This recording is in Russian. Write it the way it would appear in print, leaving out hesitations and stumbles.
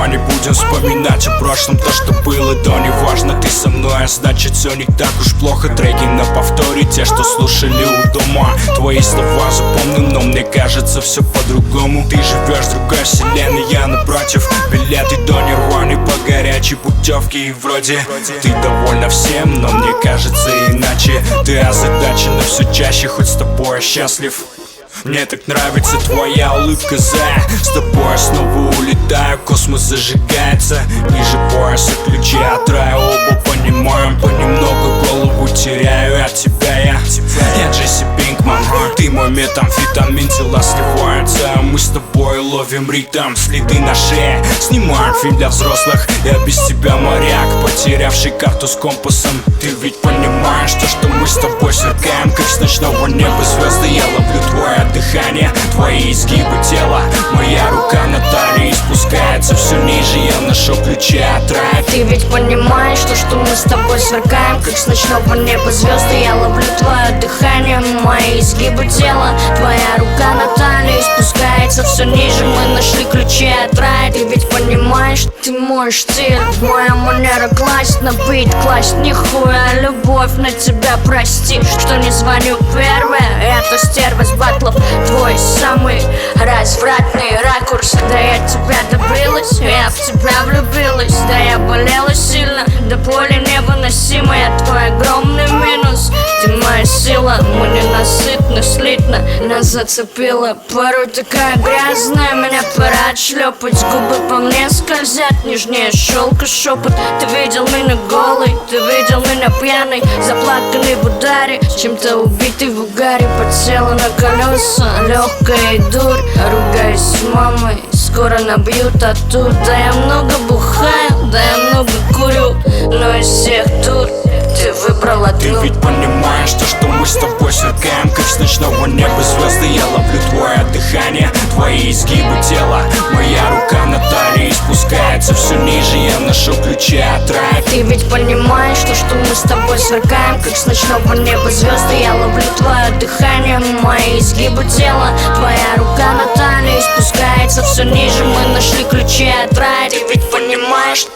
Давай не будем вспоминать о прошлом, то, что было до. Не важно, ты со мной, а значит все не так уж плохо. Треки на повторе, те, что слушали у дома. Твои слова запомню, но мне кажется все по-другому. Ты живешь в другой вселенной, я напротив. Билеты до Нирваны по горячей путевке. И вроде ты довольна всем, но мне кажется иначе. Ты озадачена все чаще, хоть с тобой счастлив. Мне так нравится твоя улыбка, с тобой снова улетаю, космос зажигается. Ниже пояса ключи от рая, оба понимаем. Понемногу голову теряю от тебя я Джеси, Пинкман, ты мой метамфетамин. Тела сливаются, а мы с тобой ловим ритм. Следы на шее, снимаем фильм для взрослых. Я без тебя моряк, потерявший карту с компасом. Ты ведь понимаешь, что мы с тобой сверкаем, как с ночного неба звезды. Я ловлю твое дыхание, твои изгибы тела. Моя рука на талии спускается все ниже, я ношу ключи от рая. Ты ведь понимаешь, что мы с тобой сверкаем, как с ночного неба звезды. Я ловлю твое дыхание, мои изгибы тела. Твоя рука на талии спускается все ниже, мы нашли ключи от рая. Ты ведь понимаешь, ты мой стиль, моя манера класть на бит, класть нихуя любовь на тебя, прости, что не звоню первая. Это стерва с батлов, твой самый развратный ракурс. Да я тебя добилась, я в тебя влюбилась. Да я болела сильно, до боли невыносимая. Твой огромный минус, ты моя сила. Мы ненасытны, слитно нас зацепило. Порой такая грязная, меня пора отшлепать. Губы по мне скользят, нежнее шелка шепот. Ты видел меня голой, ты видел меня пьяный, заплаканный в ударе, чем-то убитый в угаре. Подсела на колеса, легкая дурь. Ругаюсь с мамой, скоро набьют тату. Да я много бухаю, да я много курю, но из всех тут ты выбрала одну. Ты ведь понимаешь, что мы с тобой сверкаем, как с ночного неба звезды. Я ловлю твое дыхание, твои изгибы тела. Моя рука на талии спускается все ниже, я ношу ключи от рая. Ты ведь понимаешь, что мы с тобой сверкаем, как с ночного неба звезды. Я ловлю твое дыхание, мои изгибы тела. Твоя рука на талии спускается все ниже, мы нашли ключи от рая. Ты ведь понимаешь.